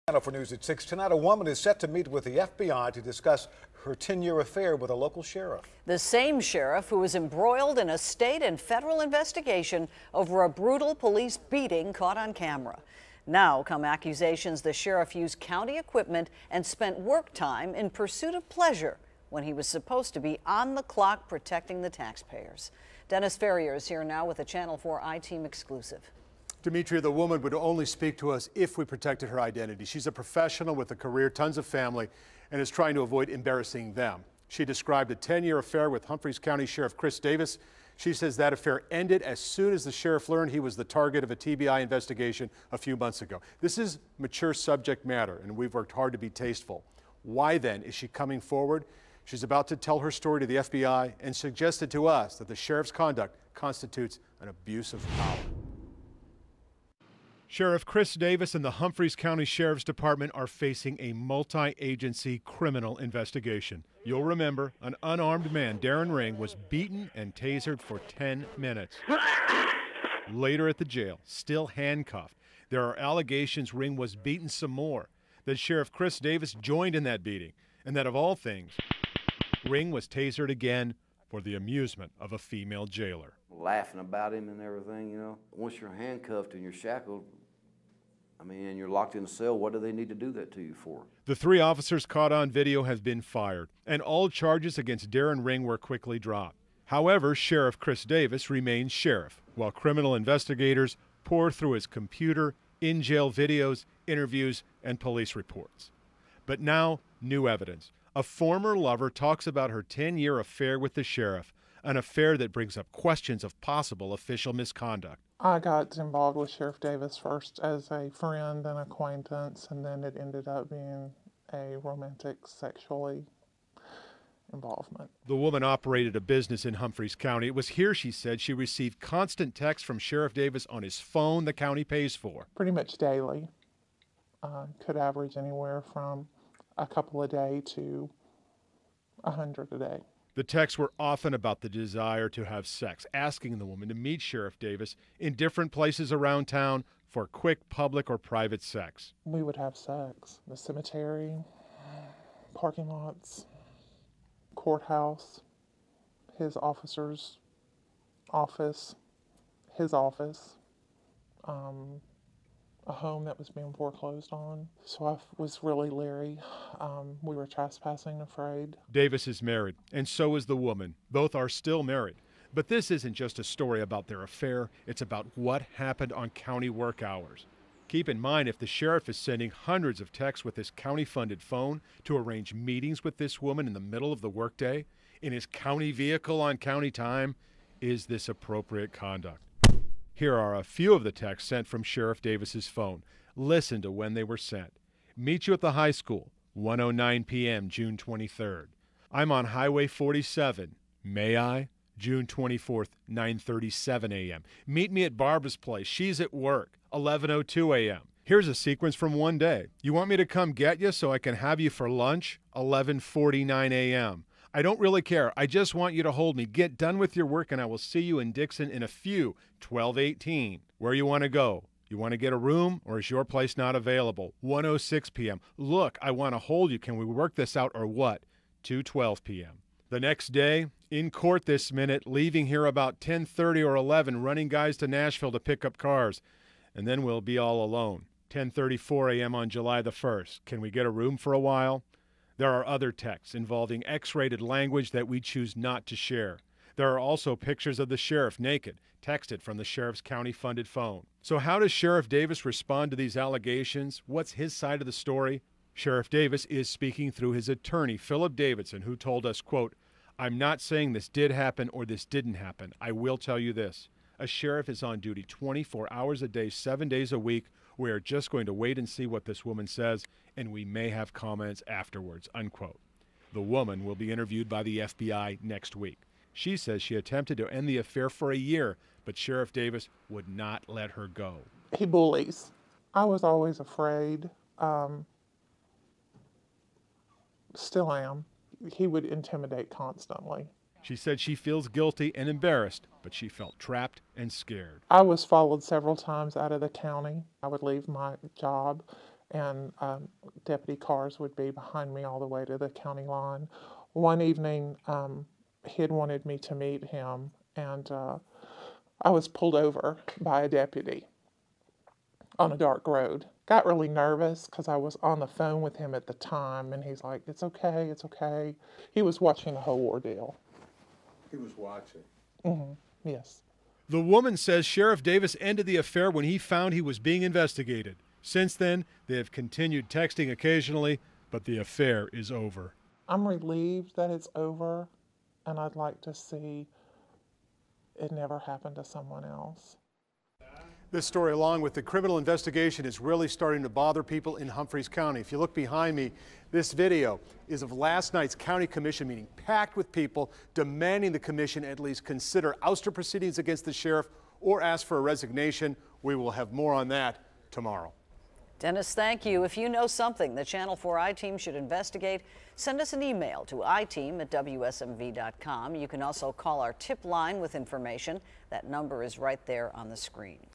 For News at 6 tonight, a woman is set to meet with the FBI to discuss her 10-year affair with a local sheriff. The same sheriff who was embroiled in a state and federal investigation over a brutal police beating caught on camera. Now come accusations the sheriff used county equipment and spent work time in pursuit of pleasure when he was supposed to be on the clock protecting the taxpayers. Dennis Ferrier is here now with a Channel 4 I-Team exclusive. Demetria, the woman would only speak to us if we protected her identity. She's a professional with a career, tons of family, and is trying to avoid embarrassing them. She described a 10-year affair with Humphreys County Sheriff Chris Davis. She says that affair ended as soon as the sheriff learned he was the target of a TBI investigation a few months ago. This is mature subject matter, and we've worked hard to be tasteful. Why then is she coming forward? She's about to tell her story to the FBI and suggested to us that the sheriff's conduct constitutes an abuse of power. Sheriff Chris Davis and the Humphreys County Sheriff's Department are facing a multi-agency criminal investigation. You'll remember an unarmed man, Darren Ring, was beaten and tasered for 10 minutes. Later at the jail, still handcuffed, there are allegations Ring was beaten some more, that Sheriff Chris Davis joined in that beating, and that of all things, Ring was tasered again for the amusement of a female jailer. Laughing about him and everything, you know. Once you're handcuffed and you're shackled, and you're locked in a cell, what do they need to do that to you for? The 3 officers caught on video have been fired, and all charges against Darren Ring were quickly dropped. However, Sheriff Chris Davis remains sheriff, while criminal investigators pour through his computer, in-jail videos, interviews, and police reports. But now, new evidence. A former lover talks about her 10-year affair with the sheriff, an affair that brings up questions of possible official misconduct. I got involved with Sheriff Davis first as a friend and acquaintance, and then it ended up being a romantic, sexually involvement. The woman operated a business in Humphreys County. It was here, she said, she received constant texts from Sheriff Davis on his phone the county pays for. Pretty much daily. Could average anywhere from a couple a day to 100 a day. The texts were often about the desire to have sex, asking the woman to meet Sheriff Davis in different places around town for quick public or private sex. We would have sex. The cemetery, parking lots, courthouse, his officer's office, his office, a home that was being foreclosed on. So I was really leery. We were trespassing, afraid. Davis is married, and so is the woman. Both are still married. But this isn't just a story about their affair. It's about what happened on county work hours. Keep in mind, if the sheriff is sending hundreds of texts with his county-funded phone to arrange meetings with this woman in the middle of the workday, in his county vehicle on county time, is this appropriate conduct? Here are a few of the texts sent from Sheriff Davis's phone. Listen to when they were sent. Meet you at the high school, 1:09 p.m., June 23rd. I'm on Highway 47. May I? June 24th, 9:37 a.m. Meet me at Barbara's place. She's at work, 11:02 a.m. Here's a sequence from one day. You want me to come get you so I can have you for lunch? 11:49 a.m. I don't really care. I just want you to hold me. Get done with your work and I will see you in Dixon in a few. 12:18. Where you want to go? You want to get a room or is your place not available? 1:06 p.m. Look, I want to hold you. Can we work this out or what? 2:12 p.m. The next day, in court this minute, leaving here about 10:30 or 11, running guys to Nashville to pick up cars. And then we'll be all alone. 10:34 a.m. on July the 1st. Can we get a room for a while? There are other texts involving X-rated language that we choose not to share. There are also pictures of the sheriff naked, texted from the sheriff's county-funded phone. So how does Sheriff Davis respond to these allegations? What's his side of the story? Sheriff Davis is speaking through his attorney, Philip Davidson, who told us, quote, "I'm not saying this did happen or this didn't happen. I will tell you this. A sheriff is on duty 24 hours a day, 7 days a week. We are just going to wait and see what this woman says, and we may have comments afterwards," unquote. The woman will be interviewed by the FBI next week. She says she attempted to end the affair for a year, but Sheriff Davis would not let her go. He bullies. I was always afraid. Still am. He would intimidate constantly. She said she feels guilty and embarrassed, but she felt trapped and scared. I was followed several times out of the county. I would leave my job and deputy cars would be behind me all the way to the county line. One evening, he had wanted me to meet him, and I was pulled over by a deputy on a dark road. Got really nervous because I was on the phone with him at the time, and he's like, "It's okay, it's okay." He was watching the whole ordeal. He was watching. Yes. The woman says Sheriff Davis ended the affair when he found he was being investigated. Since then, they have continued texting occasionally, but the affair is over. I'm relieved that it's over, and I'd like to see it never happen to someone else. This story, along with the criminal investigation, is really starting to bother people in Humphreys County. If you look behind me, this video is of last night's county commission meeting, packed with people demanding the commission at least consider ouster proceedings against the sheriff or ask for a resignation. We will have more on that tomorrow. Dennis, thank you. If you know something the Channel 4 I-Team should investigate, send us an email to iteam@WSMV.com. You can also call our tip line with information. That number is right there on the screen.